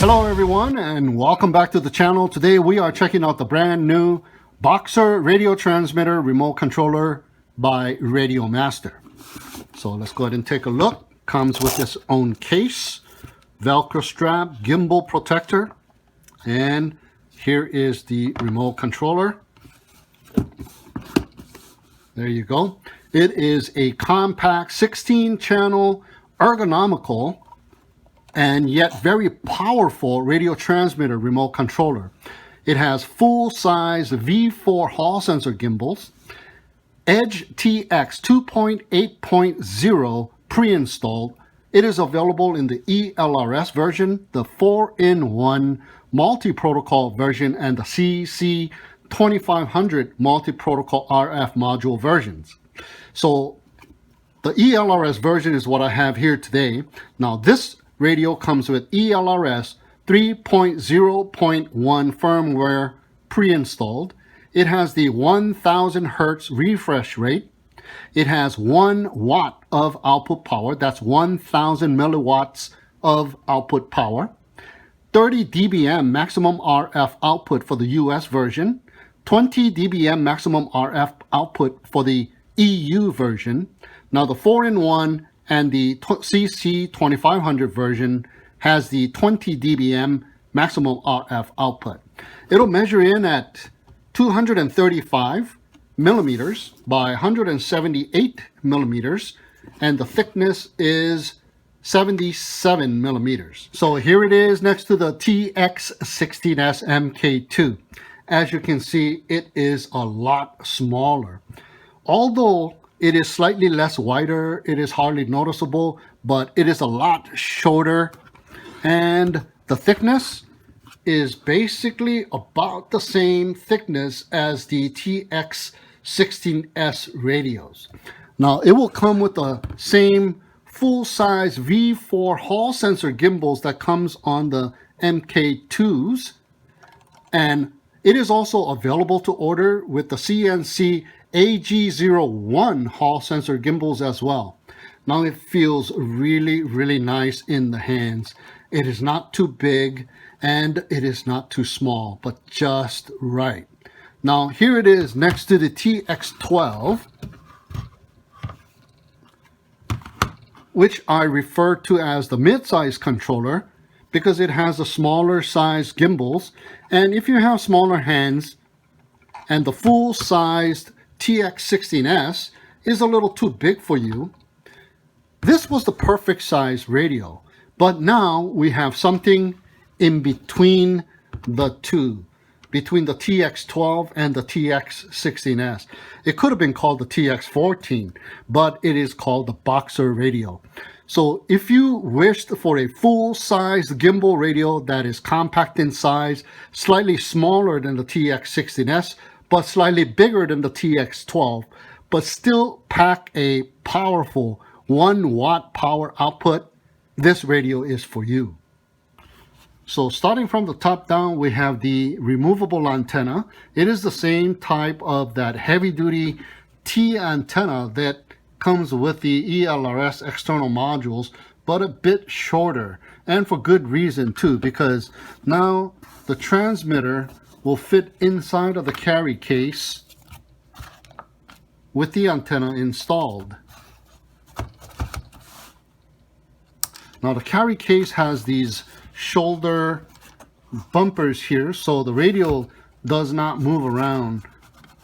Hello everyone and welcome back to the channel. Today we are checking out the brand new BOXER radio transmitter remote controller by Radiomaster. So let's go ahead and take a look. Comes with its own case, Velcro strap, gimbal protector, and here is the remote controller. There you go. It is a compact 16-channel ergonomical and yet very powerful radio transmitter remote controller. It has full-size V4 Hall sensor gimbals, EdgeTX 2.8.0 pre-installed. It is available in the ELRS version, the 4-in-1 multi-protocol version, and the CC2500 multi-protocol RF module versions. So the ELRS version is what I have here today. Now this radio comes with ELRS 3.0.1 firmware pre-installed. It has the 1000 Hertz refresh rate. It has 1 watt of output power. That's 1000 milliwatts of output power. 30 dBm maximum RF output for the US version. 20 dBm maximum RF output for the EU version. Now the 4-in-1 and the CC2500 version has the 20 dBm maximum RF output. It'll measure in at 235 millimeters by 178 millimeters, and the thickness is 77 millimeters. So here it is next to the TX16S MKII. As you can see, it is a lot smaller. Although it is slightly less wider, it is hardly noticeable, but it is a lot shorter, and the thickness is basically about the same thickness as the TX16S radios. Now it will come with the same full-size V4 Hall sensor gimbals that comes on the MK2s, and it is also available to order with the CNC AG01 Hall sensor gimbals as well. Now it feels really nice in the hands. It is not too big and it is not too small, but just right. Now here it is next to the TX12, which I refer to as the mid-size controller because it has a smaller size gimbals, and if you have smaller hands and the full-sized TX16S is a little too big for you, this was the perfect size radio. But now we have something in between the two, between the TX12 and the TX16S. It could have been called the TX14, but it is called the BOXER radio. So if you wished for a full-size gimbal radio that is compact in size, slightly smaller than the TX16S, but slightly bigger than the TX12, but still pack a powerful 1 watt power output, this radio is for you. So starting from the top down, we have the removable antenna. It is the same type of that heavy-duty T antenna that comes with the ELRS external modules, but a bit shorter, and for good reason too, because now the transmitter will fit inside of the carry case with the antenna installed. Now the carry case has these shoulder bumpers here, so the radio does not move around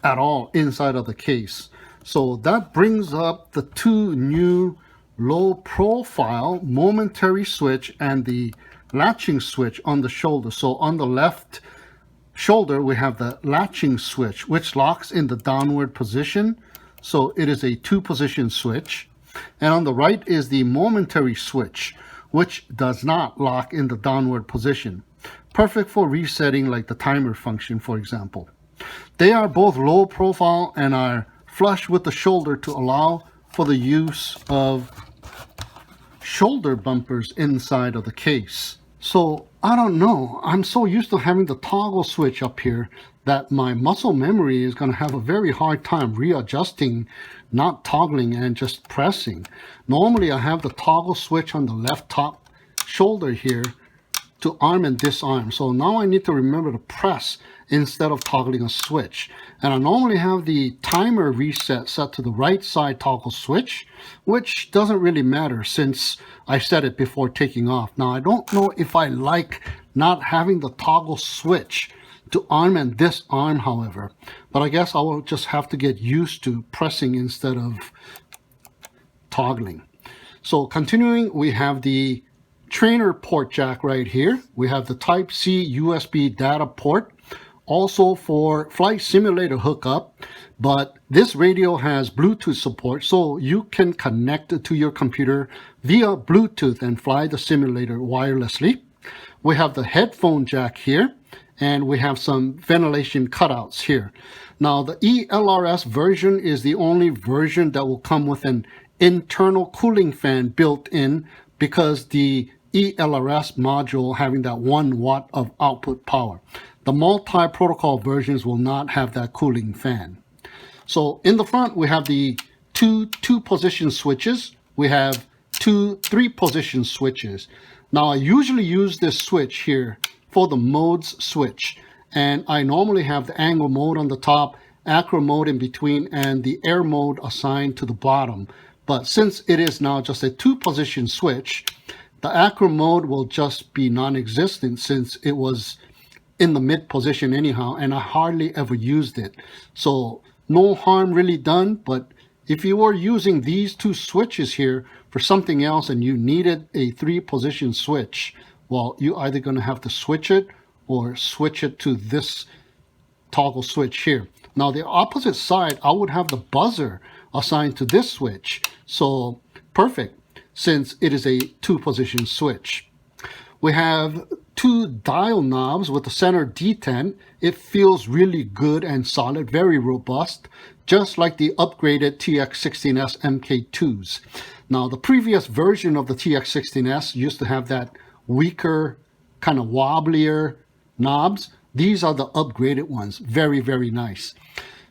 at all inside of the case. So that brings up the two new low profile momentary switch and the latching switch on the shoulder. So on the left shoulder we have the latching switch, which locks in the downward position, so it is a 2-position switch. And on the right is the momentary switch, which does not lock in the downward position. Perfect for resetting, like the timer function, for example. They are both low profile and are flush with the shoulder to allow for the use of shoulder bumpers inside of the case. So I don't know, I'm so used to having the toggle switch up here that my muscle memory is going to have a very hard time readjusting, not toggling and just pressing. Normally I have the toggle switch on the left top shoulder here, to arm and disarm. So now I need to remember to press instead of toggling a switch. And I normally have the timer reset set to the right side toggle switch, which doesn't really matter since I set it before taking off. Now I don't know if I like not having the toggle switch to arm and disarm, however, but I guess I will just have to get used to pressing instead of toggling. So continuing, we have the trainer port jack right here. We have the Type-C USB data port, also for flight simulator hookup, but this radio has Bluetooth support, so you can connect it to your computer via Bluetooth and fly the simulator wirelessly. We have the headphone jack here, and we have some ventilation cutouts here. Now the ELRS version is the only version that will come with an internal cooling fan built in, because the ELRS module having that 1 watt of output power. The multi-protocol versions will not have that cooling fan. So in the front we have the two position switches. We have two 3-position switches. Now I usually use this switch here for the modes switch, and I normally have the angle mode on the top, acro mode in between, and the air mode assigned to the bottom. But since it is now just a 2-position switch, the acro mode will just be non-existent since it was in the mid position anyhow, and I hardly ever used it. So no harm really done, but if you were using these 2 switches here for something else and you needed a 3-position switch, well, you're either going to have to switch it or switch it to this toggle switch here. Now the opposite side, I would have the buzzer assigned to this switch. So perfect, since it is a 2-position switch. We have 2 dial knobs with the center detent. It feels really good and solid, very robust, just like the upgraded TX16S MK2s. Now the previous version of the TX16S used to have that weaker, kind of wobblier knobs. These are the upgraded ones. Very, very nice.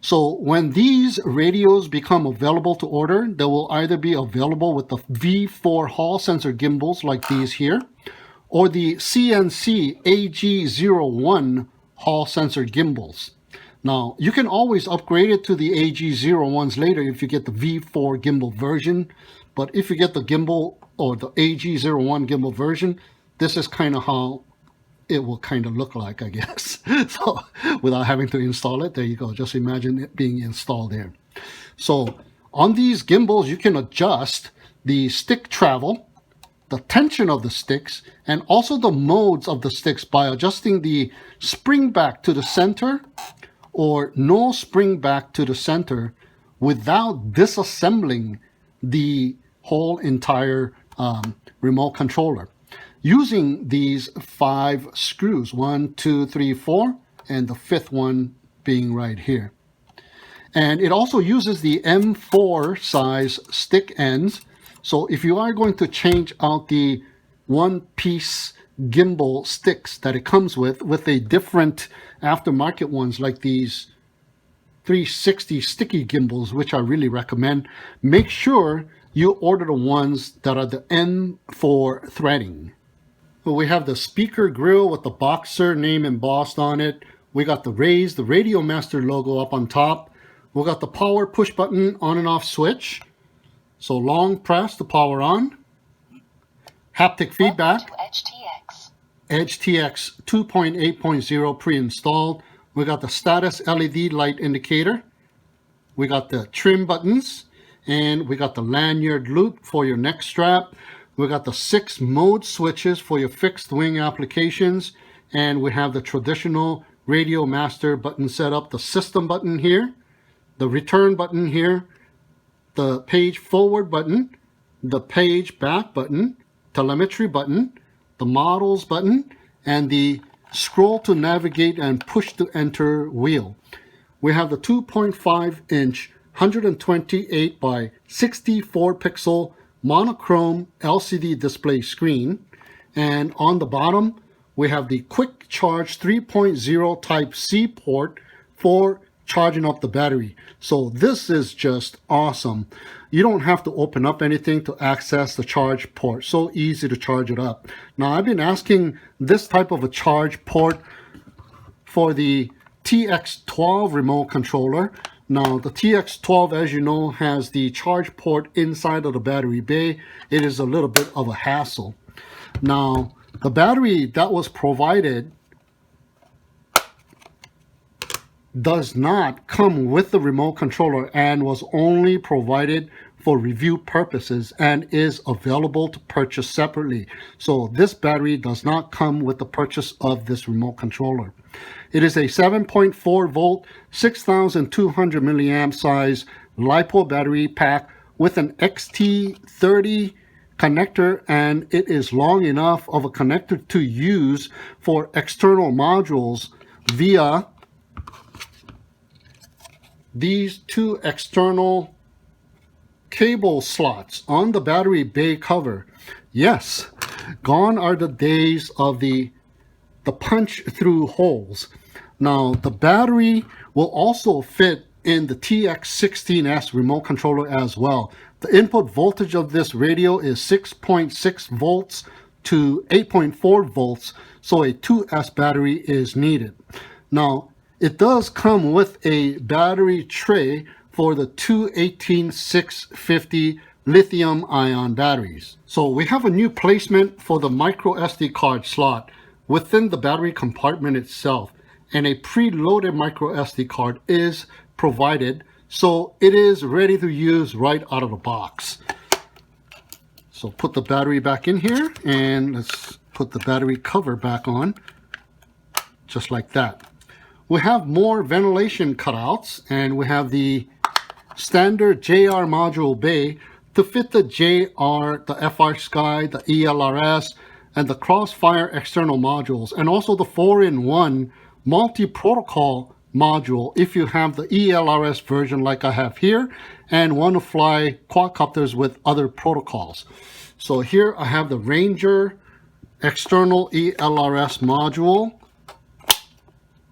So when these radios become available to order, they will either be available with the V4 Hall sensor gimbals like these here, or the CNC AG01 Hall sensor gimbals. Now, you can always upgrade it to the AG01s later if you get the V4 gimbal version, but if you get the gimbal or the AG01 gimbal version, this is kind of how it will kind of look like, I guess. So without having to install it, there you go. Just imagine it being installed there. So on these gimbals, you can adjust the stick travel, the tension of the sticks, and also the modes of the sticks by adjusting the spring back to the center or no spring back to the center without disassembling the whole entire remote controller, using these 5 screws, 1, 2, 3, 4, and the 5th one being right here. And it also uses the M4 size stick ends. So if you are going to change out the 1-piece gimbal sticks that it comes with a different aftermarket ones like these 360 sticky gimbals, which I really recommend, make sure you order the ones that are the M4 threading. We have the speaker grill with the BOXER name embossed on it. We got the raised, the Radiomaster logo up on top. We got the power push button on and off switch. So long press to power on. Haptic feedback. EdgeTX 2.8.0 pre-installed. We got the status LED light indicator. We got the trim buttons. And we got the lanyard loop for your neck strap. We got the 6 mode switches for your fixed wing applications. And we have the traditional Radiomaster button setup, the system button here, the return button here, the page forward button, the page back button, telemetry button, the models button, and the scroll to navigate and push to enter wheel. We have the 2.5-inch 128 by 64 pixel monochrome LCD display screen, and on the bottom we have the quick charge 3.0 Type-C port for charging up the battery. So this is just awesome. You don't have to open up anything to access the charge port. So easy to charge it up. Now I've been asking this type of a charge port for the TX12 remote controller. Now the TX12, as you know, has the charge port inside of the battery bay. It is a little bit of a hassle. Now the battery that was provided does not come with the remote controller and was only provided for review purposes and is available to purchase separately. So this battery does not come with the purchase of this remote controller. It is a 7.4 volt, 6,200 milliamp size Lipo battery pack with an XT30 connector, and it is long enough of a connector to use for external modules via these two external cable slots on the battery bay cover. Yes, gone are the days of the punch through holes. Now the battery will also fit in the TX16S remote controller as well. The input voltage of this radio is 6.6 volts to 8.4 volts, so a 2S battery is needed. Now it does come with a battery tray for the two 18650 lithium ion batteries. So we have a new placement for the micro SD card slot within the battery compartment itself, and a preloaded micro SD card is provided, so it is ready to use right out of the box. So put the battery back in here, and let's put the battery cover back on, just like that. We have more ventilation cutouts, and we have the standard JR module bay to fit the JR, the FR-SKY, the ELRS, and the Crossfire external modules, and also the 4-in-1 multi-protocol module if you have the ELRS version like I have here and want to fly quadcopters with other protocols. So here I have the Ranger external ELRS module,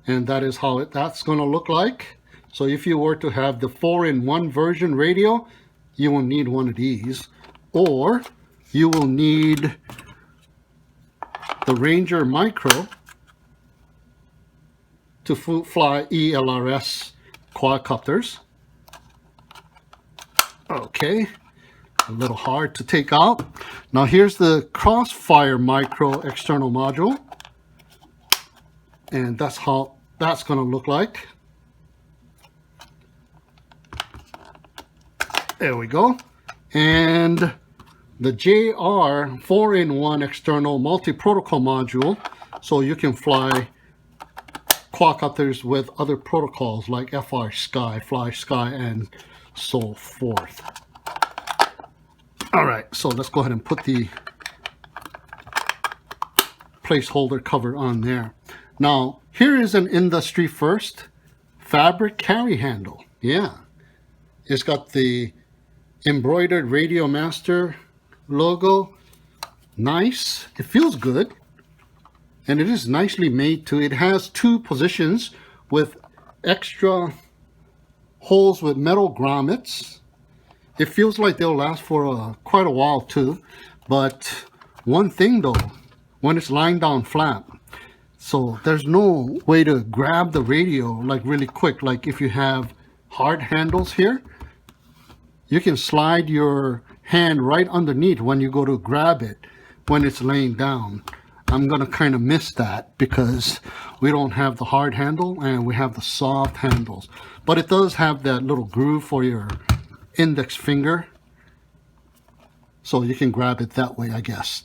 and that is how that's going to look like. So if you were to have the 4-in-1 version radio, you will need one of these, or you will need the Ranger Micro to fly ELRS quadcopters. Okay, a little hard to take out. Now here's the Crossfire Micro external module, and that's how that's going to look like. There we go. And the JR 4-in-1 external multi-protocol module, so you can fly quadcopters with other protocols like FR-SKY, Fly-SKY, and so forth. All right, so let's go ahead and put the placeholder cover on there. Now, here is an industry first fabric carry handle. Yeah, it's got the embroidered Radiomaster logo. Nice. It feels good, and it is nicely made too. It has two positions with extra holes with metal grommets. It feels like they'll last for quite a while too. But one thing though, when it's lying down flat, so there's no way to grab the radio like really quick. Like if you have hard handles here, you can slide your hand right underneath when you go to grab it when it's laying down. I'm gonna kind of miss that because we don't have the hard handle and we have the soft handles. But it does have that little groove for your index finger, so you can grab it that way, I guess.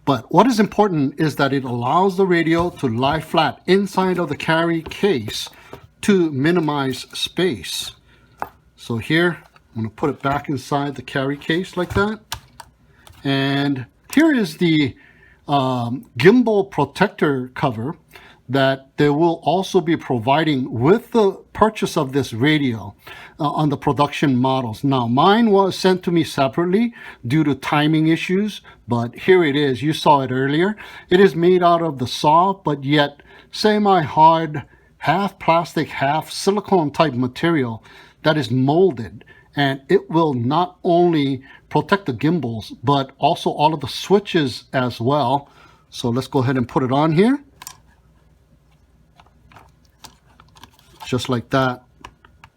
But what is important is that it allows the radio to lie flat inside of the carry case to minimize space. So here, I'm going to put it back inside the carry case like that. And here is the gimbal protector cover that they will also be providing with the purchase of this radio on the production models. Now, mine was sent to me separately due to timing issues, but here it is. You saw it earlier. It is made out of the soft but yet semi-hard half plastic, half silicone type material that is molded, and it will not only protect the gimbals but also all of the switches as well. So let's go ahead and put it on here, just like that.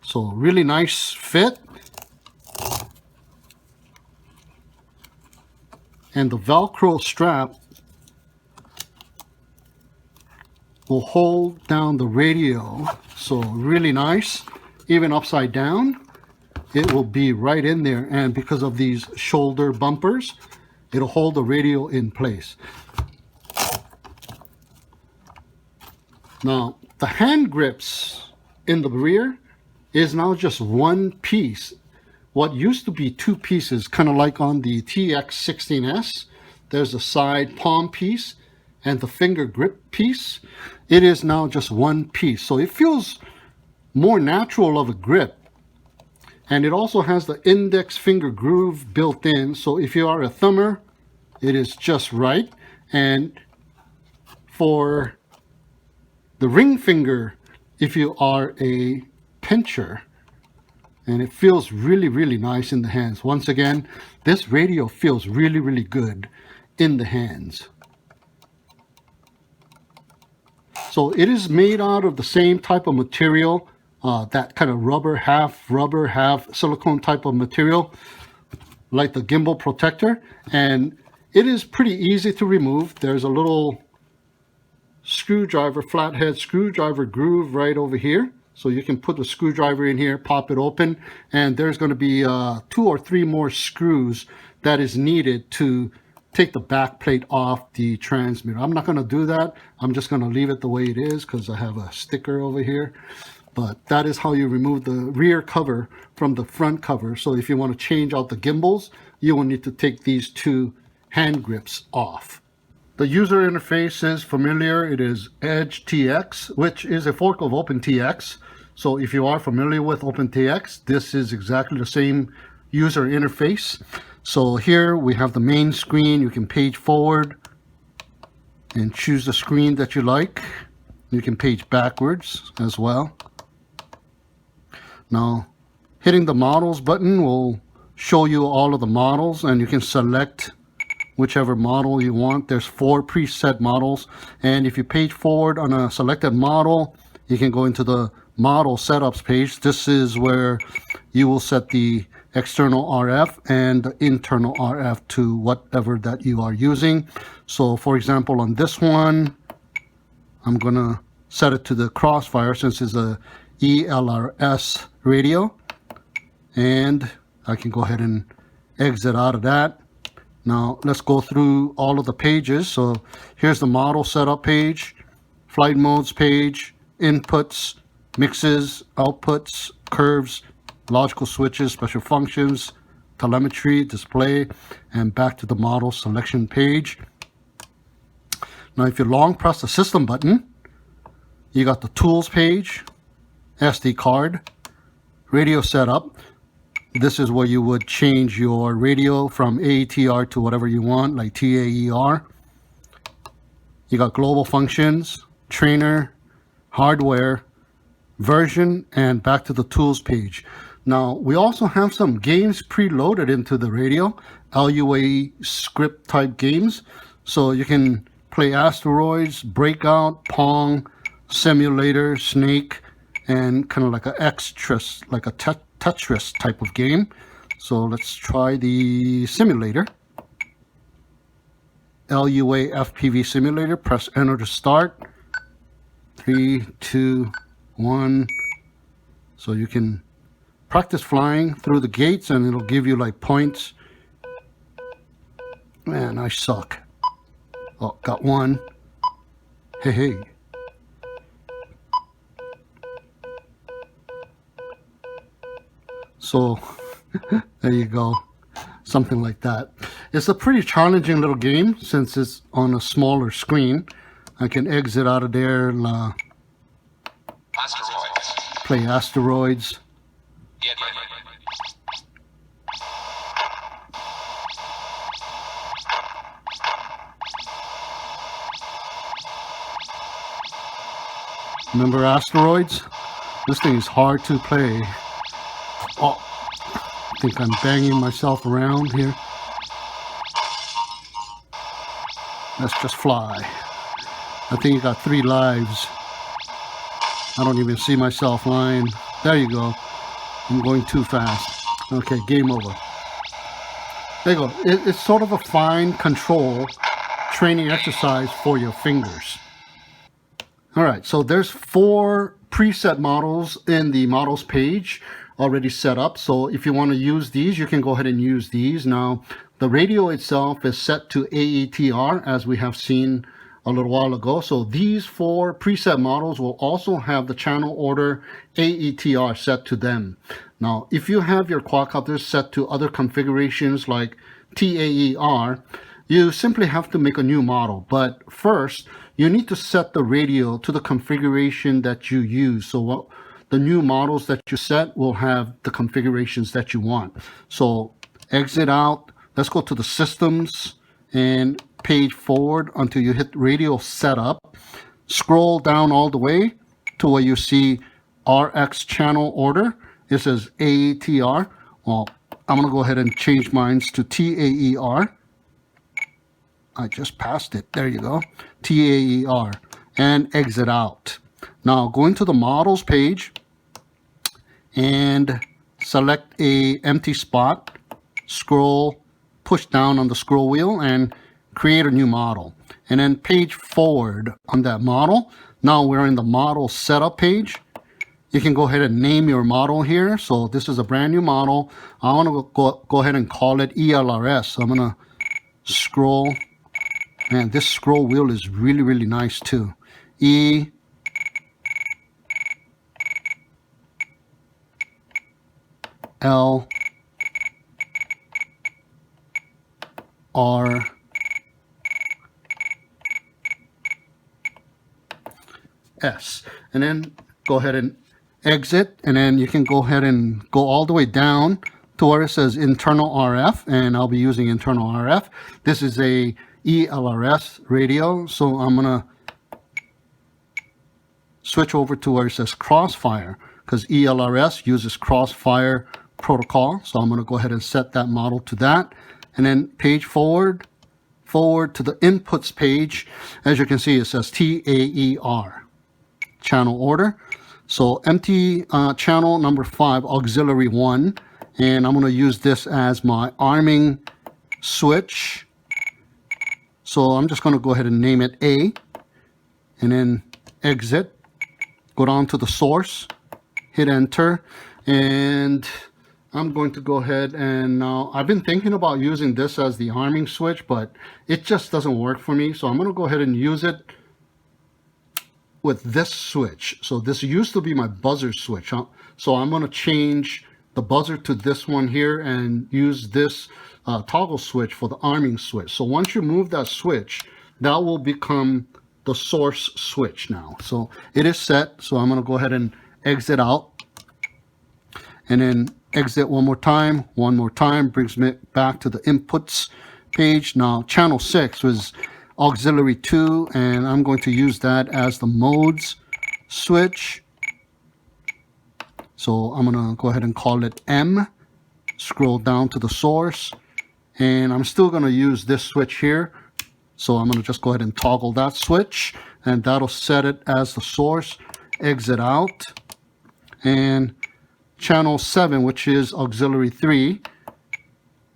So really nice fit, and the Velcro strap will hold down the radio, so really nice. Even upside down, it will be right in there, and because of these shoulder bumpers, it'll hold the radio in place. Now the hand grips in the rear is now just one piece. What used to be two pieces, kind of like on the TX16S, there's a side palm piece and the finger grip piece. It is now just one piece, so it feels more natural of a grip. And it also has the index finger groove built in, so if you are a thumber, it is just right. And for the ring finger, if you are a pincher, and it feels really, really nice in the hands. Once again, this radio feels really, really good in the hands. So it is made out of the same type of material, that kind of rubber, half silicone type of material, like the gimbal protector. And it is pretty easy to remove. There's a little screwdriver, flathead screwdriver groove right over here. So you can put the screwdriver in here, pop it open, and there's going to be 2 or 3 more screws that is needed to take the back plate off the transmitter. I'm not going to do that. I'm just going to leave it the way it is because I have a sticker over here. But that is how you remove the rear cover from the front cover. So if you want to change out the gimbals, you will need to take these 2 hand grips off. The user interface is familiar. It is EdgeTX, which is a fork of OpenTX. So if you are familiar with OpenTX, this is exactly the same user interface. So here we have the main screen. You can page forward and choose the screen that you like. You can page backwards as well. Now, hitting the models button will show you all of the models, and you can select whichever model you want. There's 4 preset models, and if you page forward on a selected model, you can go into the model setups page. This is where you will set the external RF and the internal RF to whatever that you are using. So for example, on this one, I'm gonna set it to the crossfire since it's a ELRS radio, and I can go ahead and exit out of that. Now let's go through all of the pages. So here's the model setup page, flight modes page, inputs, mixes, outputs, curves, logical switches, special functions, telemetry, display, and back to the model selection page. Now if you long press the system button, you got the tools page, SD card, radio setup. This is where you would change your radio from ATR to whatever you want, like TAER. You got global functions, trainer, hardware, version, and back to the tools page. Now, we also have some games preloaded into the radio, LUA script type games. So you can play Asteroids, Breakout, Pong, Simulator, Snake, and kind of like a Extras, like a Tetris type of game. So let's try the simulator. LUA FPV simulator. Press enter to start. 3, 2, 1. So you can practice flying through the gates and it'll give you like points. Man, I suck. Oh, got one. Hey. So there you go, something like that. It's a pretty challenging little game since it's on a smaller screen. I can exit out of there and play Asteroids. Remember asteroids? This thing is hard to play. Oh, I think I'm banging myself around here. Let's just fly. I think you got 3 lives. I don't even see myself flying. There you go. I'm going too fast. Okay, game over. There you go. It's sort of a fine control training exercise for your fingers. All right, so there's 4 preset models in the models page already set up. So if you want to use these, you can go ahead and use these. Now, the radio itself is set to AETR, as we have seen a little while ago. So these 4 preset models will also have the channel order AETR set to them. Now, if you have your quadcopters set to other configurations like TAER, you simply have to make a new model. But first, you need to set the radio to the configuration that you use. So the new models that you set will have the configurations that you want. So exit out. Let's go to the systems and page forward until you hit radio setup. Scroll down all the way to where you see RX channel order. It says AETR. Well, I'm going to go ahead and change mine to TAER. I just passed it. There you go. TAER. And exit out. Now go into the models page and select a empty spot. Scroll, push down on the scroll wheel and create a new model. And then page forward on that model. Now we're in the model setup page. You can go ahead and name your model here. So this is a brand new model. I want to go ahead and call it ELRS. So I'm going to scroll. Man, this scroll wheel is really, really nice too. ELRS. And then go ahead and exit, and then you can go ahead and go all the way down to where it says internal RF, and I'll be using internal RF. This is a ELRS radio, so I'm gonna switch over to where it says crossfire, because ELRS uses crossfire protocol. So I'm gonna go ahead and set that model to that, and then page forward to the inputs page. As you can see, it says TAER channel order. So empty channel number 5, auxiliary 1, and I'm going to use this as my arming switch. So I'm just going to go ahead and name it A, and then exit, go down to the source, hit enter, and I'm going to go ahead and now I've been thinking about using this as the arming switch, but it just doesn't work for me. So I'm going to go ahead and use it with this switch. So this used to be my buzzer switch, huh? So I'm going to change the buzzer to this one here and use this toggle switch for the arming switch. So once you move that switch, that will become the source switch now. So it is set. So I'm going to go ahead and exit out, and then exit one more time, brings me back to the inputs page. Now channel 6 was auxiliary 2, and I'm going to use that as the modes switch. So I'm going to go ahead and call it M, scroll down to the source, and I'm still going to use this switch here. So I'm going to just go ahead and toggle that switch, and that'll set it as the source. Exit out, and channel 7, which is auxiliary 3.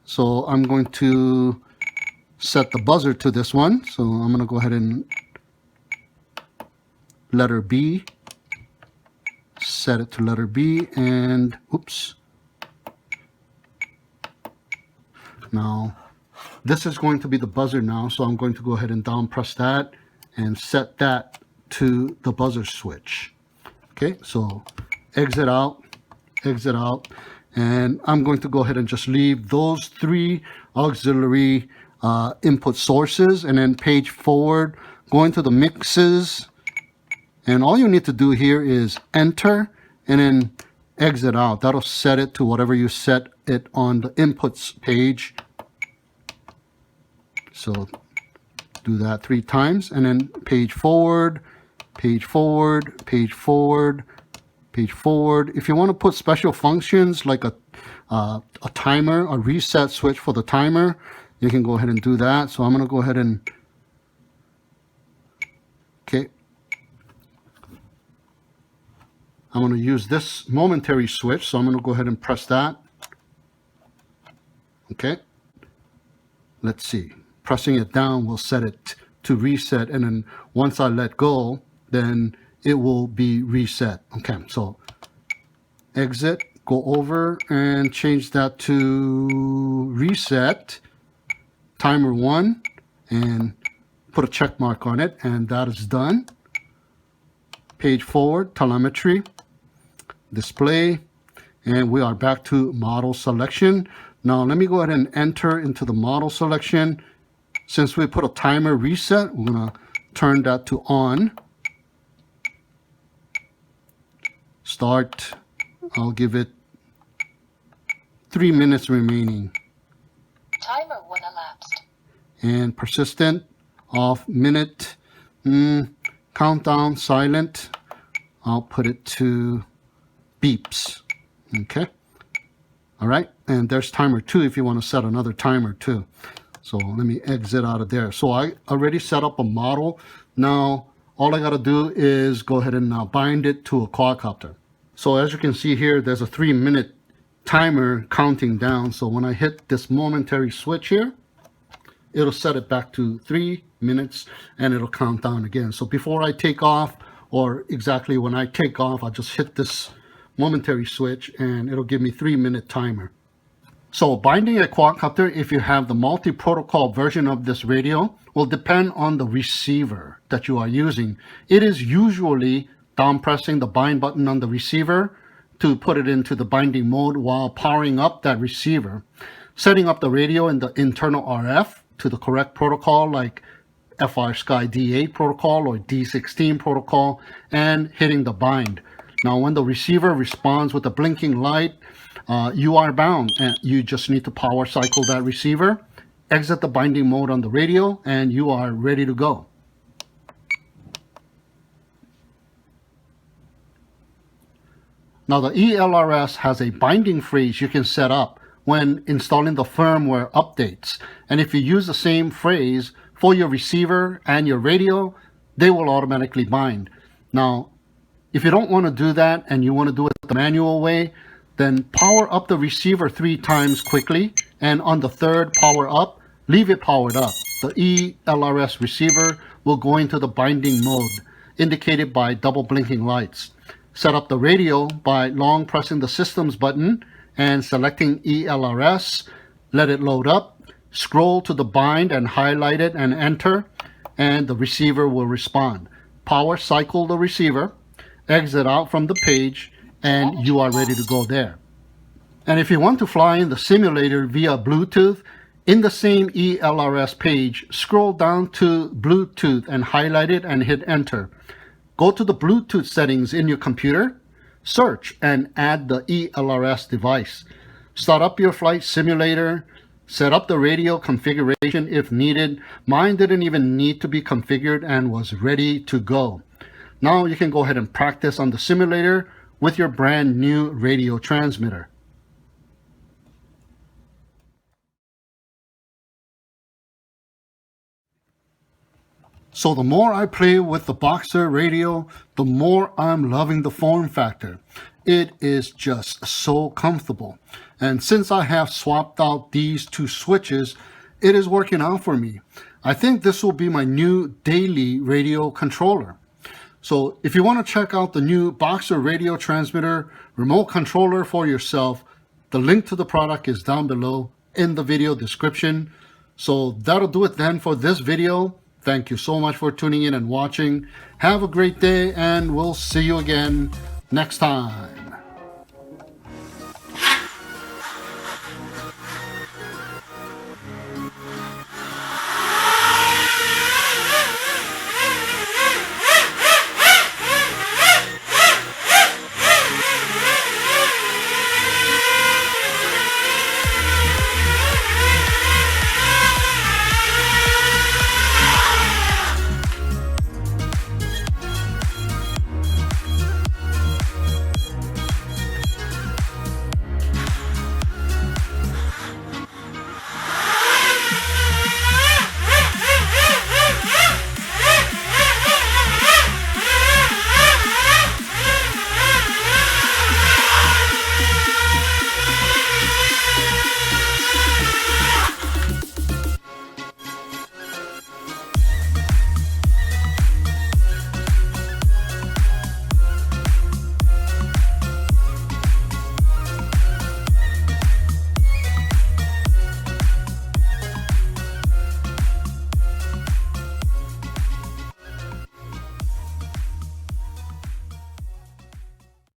So I'm going to set the buzzer to this one. So I'm going to go ahead and letter B, set it to letter B, and oops. Now this is going to be the buzzer now, so I'm going to go ahead and down press that and set that to the buzzer switch. Okay, so exit out, and I'm going to go ahead and just leave those 3 auxiliary input sources, and then page forward, go into the mixes, and all you need to do here is enter and then exit out. That'll set it to whatever you set it on the inputs page. So do that 3 times, and then page forward, page forward, page forward, page forward. If you want to put special functions like a timer, a reset switch for the timer, you can go ahead and do that. So I'm going to go ahead and, okay. I'm going to use this momentary switch, so I'm going to go ahead and press that. Okay. Let's see. Pressing it down will set it to reset, and then once I let go, then it will be reset. Okay, so exit, go over and change that to reset, timer 1, and put a check mark on it, and that is done. Page forward, telemetry, display, and we are back to model selection. Now let me go ahead and enter into the model selection. Since we put a timer reset, we're going to turn that to on. Start, I'll give it 3 minutes remaining. Timer 1 elapsed. And persistent, off, minute, countdown, silent. I'll put it to beeps. Okay. All right. And there's timer 2 if you want to set another timer too. So let me exit out of there. So I already set up a model. Now, all I got to do is go ahead and now bind it to a quadcopter. So as you can see here, there's a 3-minute timer counting down. So when I hit this momentary switch here, it'll set it back to 3 minutes and it'll count down again. So before I take off, or exactly when I take off, I'll just hit this momentary switch and it'll give me 3-minute timer. So binding a quadcopter, if you have the multi-protocol version of this radio, will depend on the receiver that you are using. It is usually down pressing the bind button on the receiver to put it into the binding mode while powering up that receiver. Setting up the radio in the internal RF to the correct protocol like FR-SKY D8 protocol or D16 protocol, and hitting the bind. Now when the receiver responds with a blinking light, you are bound, and you just need to power cycle that receiver, exit the binding mode on the radio, and you are ready to go. Now the ELRS has a binding phrase you can set up when installing the firmware updates. And if you use the same phrase for your receiver and your radio, they will automatically bind. Now, if you don't want to do that and you want to do it the manual way, then power up the receiver 3 times quickly, and on the third power up, leave it powered up. The ELRS receiver will go into the binding mode, indicated by double blinking lights. Set up the radio by long pressing the systems button and selecting ELRS, let it load up, scroll to the bind and highlight it and enter, and the receiver will respond. Power cycle the receiver, exit out from the page, and you are ready to go there. And if you want to fly in the simulator via Bluetooth, in the same ELRS page, scroll down to Bluetooth and highlight it and hit enter. Go to the Bluetooth settings in your computer, search and add the ELRS device. Start up your flight simulator, set up the radio configuration if needed. Mine didn't even need to be configured and was ready to go. Now you can go ahead and practice on the simulator with your brand new radio transmitter. So the more I play with the BOXER radio, the more I'm loving the form factor. It is just so comfortable. And since I have swapped out these 2 switches, it is working out for me. I think this will be my new daily radio controller. So if you want to check out the new BOXER radio transmitter remote controller for yourself, the link to the product is down below in the video description. So that'll do it then for this video. Thank you so much for tuning in and watching. Have a great day, and we'll see you again next time.